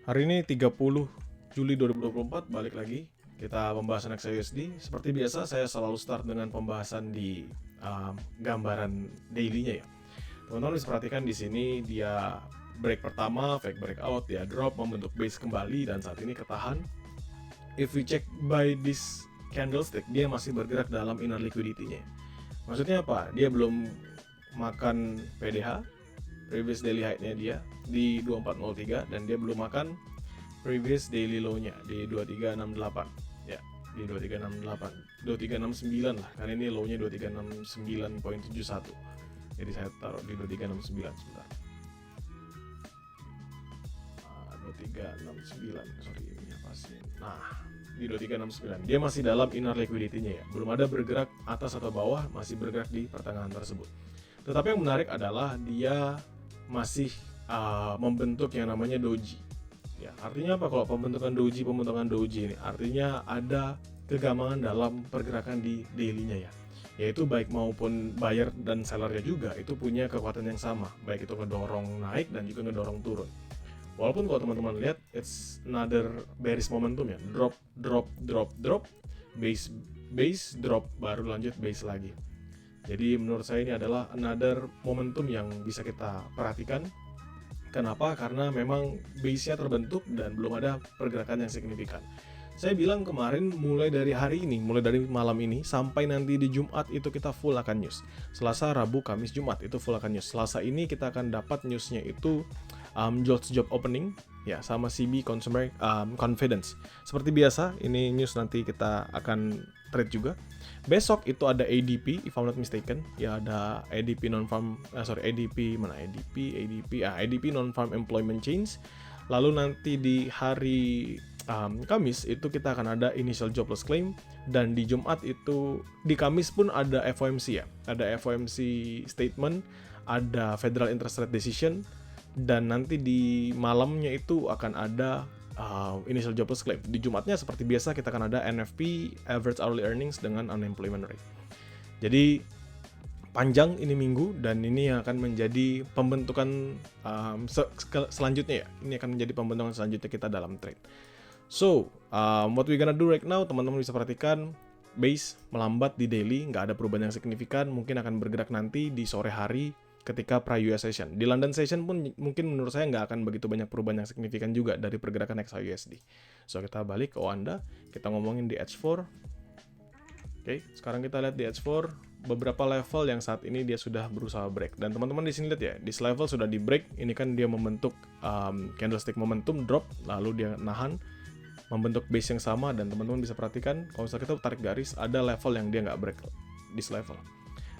Hari ini 30 Juli 2024, balik lagi kita pembahasan XAUSD. Seperti biasa, saya selalu start dengan pembahasan di gambaran daily-nya ya. Teman-teman bisa perhatikan di sini dia break pertama, fake breakout, dia drop, membentuk base kembali, dan saat ini ketahan. If we check by this candlestick, dia masih bergerak dalam inner liquidity-nya. Maksudnya apa? Dia belum makan PDH, previous daily high-nya dia di 2403, dan dia belum makan previous daily low-nya di 2368 ya, di 2368, 2369 lah, karena ini low-nya 2369.71. Jadi saya taruh di 2369 sebentar. 2369, sorry ini apa sih? Nah, di 2369 dia masih dalam inner liquidity-nya ya, belum ada bergerak atas atau bawah, masih bergerak di pertengahan tersebut. Tetapi yang menarik adalah dia masih membentuk yang namanya doji. Ya, artinya apa kalau pembentukan doji ini? Artinya ada kegamangan dalam pergerakan di daily-nya ya. Yaitu baik maupun buyer dan sellernya juga itu punya kekuatan yang sama, baik itu ngedorong naik dan juga ngedorong turun. Walaupun kalau teman-teman lihat it's another bearish momentum ya, drop, base, drop, baru lanjut base lagi. Jadi menurut saya ini adalah another momentum yang bisa kita perhatikan. Kenapa? Karena memang base-nya terbentuk dan belum ada pergerakan yang signifikan. Saya bilang kemarin mulai dari hari ini, mulai dari malam ini sampai nanti di Jumat itu kita full akan news. Selasa, Rabu, Kamis, Jumat itu full akan news. Selasa ini kita akan dapat newsnya itu jobs job opening ya, sama CB consumer confidence. Seperti biasa ini news nanti kita akan trade juga. Besok itu ada ADP, if I'm not mistaken, ya ada ADP non-farm, ADP non-farm employment change. Lalu nanti di hari Kamis itu kita akan ada initial jobless claim, dan di Jumat itu di Kamis pun ada FOMC ya, ada FOMC statement, ada Federal Interest Rate Decision, dan nanti di malamnya itu akan ada initial jobless claim. Di Jumatnya seperti biasa kita akan ada NFP, average hourly earnings, dengan unemployment rate. Jadi panjang ini minggu, dan ini akan menjadi pembentukan selanjutnya ya. Ini akan menjadi pembentukan selanjutnya kita dalam trade. So, what we gonna do right now, teman-teman bisa perhatikan base melambat di daily, nggak ada perubahan yang signifikan, mungkin akan bergerak nanti di sore hari ketika pra-US session. Di London session pun mungkin menurut saya nggak akan begitu banyak perubahan yang signifikan juga dari pergerakan XAUSD. So, kita balik ke Oanda, kita ngomongin di H4. Oke, sekarang kita lihat di H4, beberapa level yang saat ini dia sudah berusaha break. Dan teman-teman di sini lihat ya, di level sudah di break, ini kan dia membentuk candlestick momentum drop, lalu dia nahan, membentuk base yang sama, dan teman-teman bisa perhatikan, kalau misalnya kita tarik garis, ada level yang dia nggak break di level.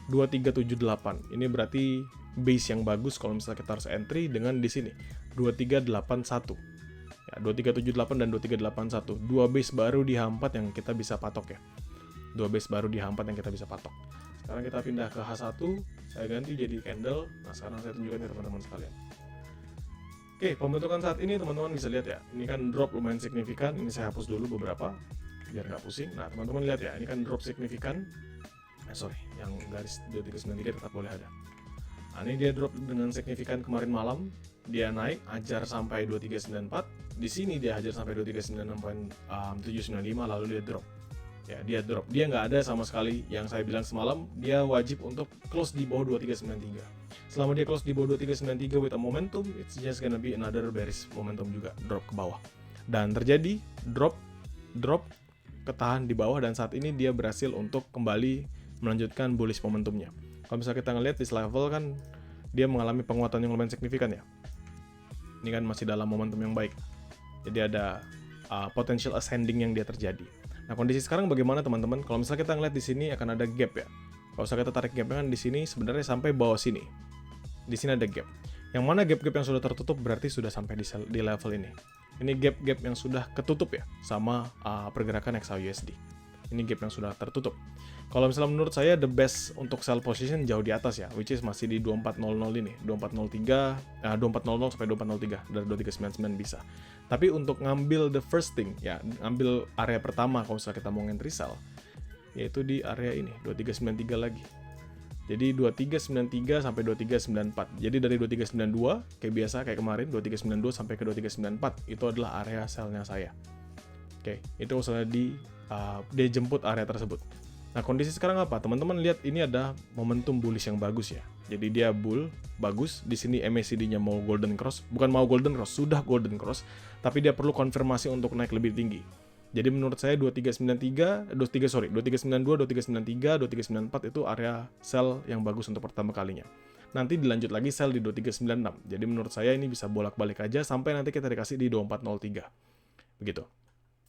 2378. Ini berarti base yang bagus kalau misalnya kita harus entry, dengan di sini 2381. Ya, 2378 dan 2381. Dua base baru dihampat yang kita bisa patok ya. Dua base baru dihampat yang kita bisa patok. Sekarang kita pindah ke H1, saya ganti jadi candle. Nah, sekarang saya tunjukkan ya teman-teman sekalian. Oke, pembentukan saat ini teman-teman bisa lihat ya. Ini kan drop lumayan signifikan. Ini saya hapus dulu beberapa biar nggak pusing. Nah, teman-teman lihat ya, ini kan drop signifikan. Yang garis 2393 tetap boleh ada. Nah, ini dia drop dengan signifikan kemarin malam. Dia naik, hajar sampai 2394. Di sini dia hajar sampai 2396.795, lalu dia drop. Ya, dia drop. Dia nggak ada sama sekali yang saya bilang semalam. Dia wajib untuk close di bawah 2393. Selama dia close di bawah 2393 with a momentum, it's just gonna be another bearish momentum juga, drop ke bawah. Dan terjadi drop, ketahan di bawah, dan saat ini dia berhasil untuk kembali melanjutkan bullish momentumnya. Kalau misalnya kita ngelihat di level kan dia mengalami penguatan yang lumayan signifikan ya. Ini kan masih dalam momentum yang baik. Jadi ada potential ascending yang dia terjadi. Nah, kondisi sekarang bagaimana teman-teman? Kalau misalnya kita ngelihat di sini akan ada gap ya. Kalau misalnya kita tarik gapnya kan di sini sebenarnya sampai bawah sini. Di sini ada gap. Yang mana gap-gap yang sudah tertutup berarti sudah sampai di level ini. Ini gap-gap yang sudah ketutup ya sama pergerakan XAUSD. Ini gap yang sudah tertutup. Kalau misalnya menurut saya the best untuk sell position jauh di atas ya, which is masih di 2400 ini, 2403, 2400 sampai 2403, dari 2399 bisa. Tapi untuk ngambil the first thing ya, ngambil area pertama kalau misalnya kita mau entry sell, yaitu di area ini 2393 lagi. Jadi 2393 sampai 2394. Jadi dari 2392 kayak biasa kayak kemarin 2392 sampai ke 2394 itu adalah area selnya saya. Oke, itu misalnya dia jemput area tersebut. Nah, kondisi sekarang apa? Teman-teman lihat ini ada momentum bullish yang bagus ya. Jadi dia bull bagus. Di sini MACD-nya mau golden cross, bukan mau golden cross, sudah golden cross, tapi dia perlu konfirmasi untuk naik lebih tinggi. Jadi menurut saya 2392, 2393, 2394 itu area sell yang bagus untuk pertama kalinya. Nanti dilanjut lagi sell di 2396. Jadi menurut saya ini bisa bolak-balik aja sampai nanti kita dikasih di 2403. Begitu.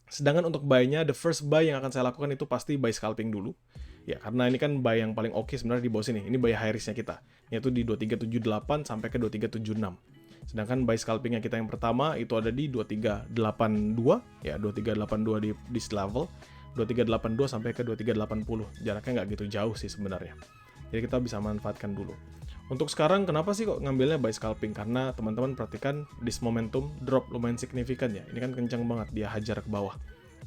Sedangkan untuk buy-nya, the first buy yang akan saya lakukan itu pasti buy scalping dulu. Ya, karena ini kan buy yang paling oke sebenarnya di bawah sini. Ini buy high risk-nya kita, yaitu di 2378 sampai ke 2376. Sedangkan buy scalpingnya kita yang pertama itu ada di 2382, ya 2382 di level, 2382 sampai ke 2380. Jaraknya nggak gitu jauh sih sebenarnya. Jadi kita bisa manfaatkan dulu. Untuk sekarang kenapa sih kok ngambilnya buy scalping? Karena teman-teman perhatikan this momentum drop lumayan signifikan ya. Ini kan kencang banget dia hajar ke bawah.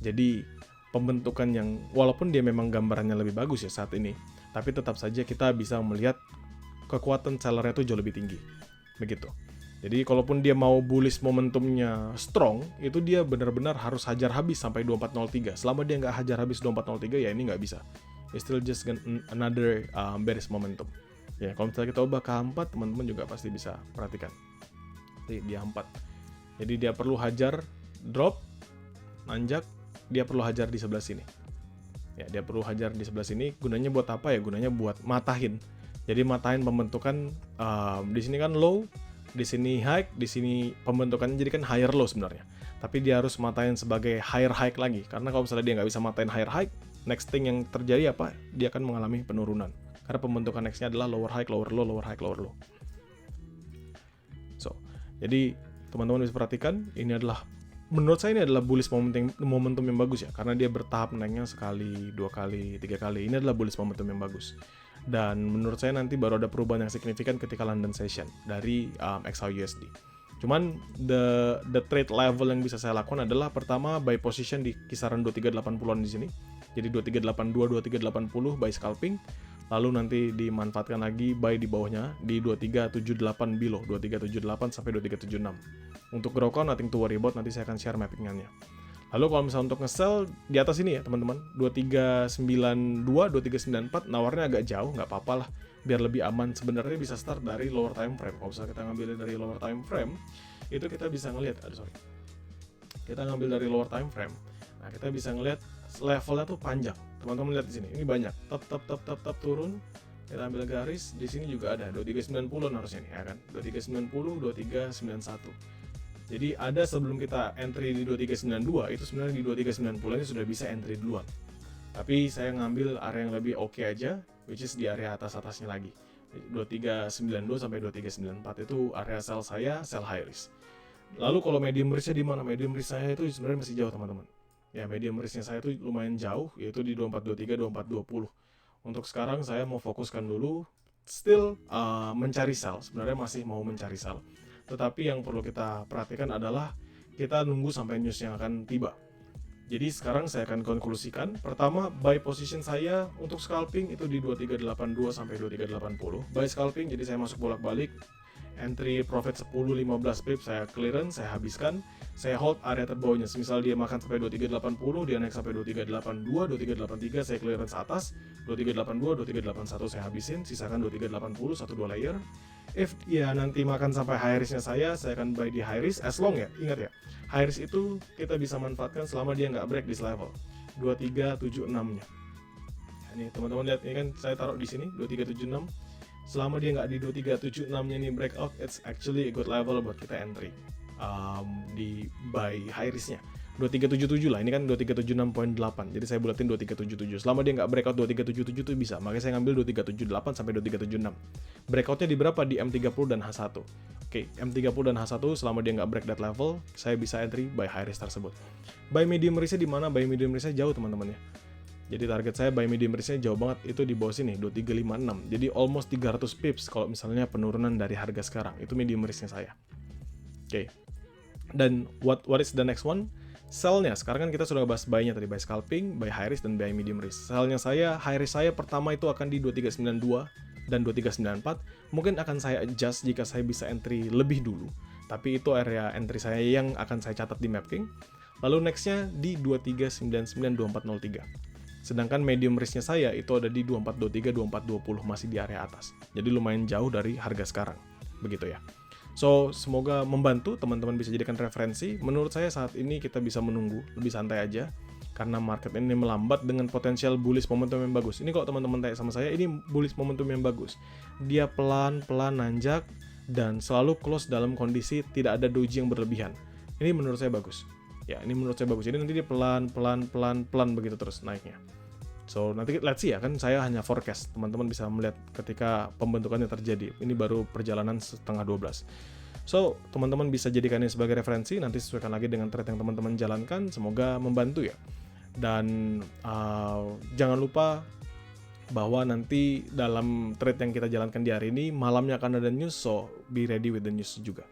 Jadi pembentukan yang walaupun dia memang gambarannya lebih bagus ya saat ini, tapi tetap saja kita bisa melihat kekuatan sellernya itu jauh lebih tinggi. Begitu. Jadi kalaupun dia mau bullish momentumnya strong, itu dia benar-benar harus hajar habis sampai 2403. Selama dia nggak hajar habis 2403, ya ini nggak bisa. It's still just another bearish momentum. Ya, kalau misalnya kita ubah ke H4, teman-teman juga pasti bisa perhatikan. Di H4. Jadi dia perlu hajar, drop, nanjak, dia perlu hajar di sebelah sini. Ya, dia perlu hajar di sebelah sini. Gunanya buat apa ya? Gunanya buat matahin. Jadi matahin pembentukan, di sini kan low, di sini high, di sini pembentukannya jadi kan higher low sebenarnya. Tapi dia harus matain sebagai higher high lagi. Karena kalau misalnya dia nggak bisa matain higher high, next thing yang terjadi apa? Dia akan mengalami penurunan. Karena pembentukan next-nya adalah lower high, lower low, lower high, lower low. So, jadi teman-teman bisa perhatikan, ini adalah, menurut saya ini adalah bullish momentum yang bagus ya. Karena dia bertahap naiknya sekali, 2 kali, 3 kali. Ini adalah bullish momentum yang bagus. Dan menurut saya nanti baru ada perubahan yang signifikan ketika London Session dari XAUUSD. Cuman the trade level yang bisa saya lakukan adalah pertama buy position di kisaran 2380-an di sini. Jadi 2382, 2380 buy scalping. Lalu nanti dimanfaatkan lagi buy di bawahnya di 2378 below, 2378 sampai 2376. Untuk grow count nothing to worry about, nanti saya akan share mappingannya. Lalu kalau misalnya untuk nge-sell di atas ini ya teman-teman, 2392, 2394 nawarnya agak jauh, nggak apa-apa lah, biar lebih aman. Sebenarnya bisa start dari lower time frame. Kalau misalnya kita ngambil dari lower time frame, itu kita bisa ngelihat, kita ngambil dari lower time frame. Nah, kita bisa ngelihat levelnya tuh panjang. Teman-teman lihat di sini, ini banyak, tap turun. Kita ambil garis, di sini juga ada 2390 harusnya nih, ya kan? 2390, 2391. Jadi ada sebelum kita entry di 2392, itu sebenarnya di 2390 ini sudah bisa entry duluan. Tapi saya ngambil area yang lebih oke aja, which is di area atas-atasnya lagi. 2392 sampai 2394 itu area sell saya, sell high risk. Lalu kalau medium risk-nya di mana? Medium risk saya itu sebenarnya masih jauh, teman-teman. Ya, medium risk-nya saya itu lumayan jauh, yaitu di 2423, 2420. Untuk sekarang saya mau fokuskan dulu, still mencari sell. Sebenarnya masih mau mencari sell. Tetapi yang perlu kita perhatikan adalah kita nunggu sampai news yang akan tiba. Jadi sekarang saya akan konklusikan. Pertama, buy position saya untuk scalping itu di 2382 sampai 2380. Buy scalping, jadi saya masuk bolak-balik. Entry profit 10-15 pip saya clearance, saya habiskan. Saya hold area terbawahnya. Misal dia makan sampai 2380, dia naik sampai 2382, 2383 saya clearance atas. 2382, 2381 saya habisin, sisakan 2380, 1-2 layer. If ya nanti makan sampai high risk-nya saya akan buy di high risk, as long ya, ingat ya, high risk itu kita bisa manfaatkan selama dia nggak break this level 2376-nya. Nah, ini teman-teman lihat, ini kan saya taruh di sini 2376. Selama dia nggak di 2376-nya ini breakout, it's actually a good level buat kita entry di buy high risk-nya. 2377 lah, ini kan 2376.8, jadi saya bulatin 2377. Selama dia nggak breakout 2377 itu bisa, makanya saya ngambil 2378 sampai 2376. Breakoutnya di berapa? Di M30 dan H1. Oke, M30 dan H1 selama dia nggak break that level, saya bisa entry buy high risk tersebut. Buy medium risk-nya di mana? Buy medium risk-nya jauh, teman-teman ya. Jadi target saya buy medium risk-nya jauh banget, itu di bawah sini 2356. Jadi almost 300 pips kalau misalnya penurunan dari harga sekarang. Itu medium risk-nya saya. Oke. Dan what is the next one? Sell-nya, sekarang kan kita sudah bahas buy-nya tadi, buy scalping, buy high risk, dan buy medium risk. Sell-nya saya, high risk saya pertama itu akan di 2392, dan 2394 mungkin akan saya adjust jika saya bisa entry lebih dulu, tapi itu area entry saya yang akan saya catat di MapKing. Lalu nextnya di 2399-2403. Sedangkan medium risknya saya itu ada di 2423, 2420, masih di area atas. Jadi lumayan jauh dari harga sekarang. Begitu ya. So, semoga membantu, teman-teman bisa jadikan referensi. Menurut saya saat ini kita bisa menunggu, lebih santai aja. Karena market ini melambat dengan potensial bullish momentum yang bagus. Ini kalau teman-teman tanya sama saya, ini bullish momentum yang bagus. Dia pelan-pelan nanjak dan selalu close dalam kondisi tidak ada doji yang berlebihan. Ini menurut saya bagus. Ya, ini menurut saya bagus. Jadi nanti dia pelan begitu terus naiknya. So, nanti let's see ya, kan saya hanya forecast. Teman-teman bisa melihat ketika pembentukannya terjadi. Ini baru perjalanan setengah 12. So, teman-teman bisa jadikan ini sebagai referensi, nanti sesuaikan lagi dengan trade yang teman-teman jalankan. Semoga membantu ya. Dan jangan lupa bahwa nanti dalam trade yang kita jalankan di hari ini, malamnya akan ada news, so be ready with the news juga.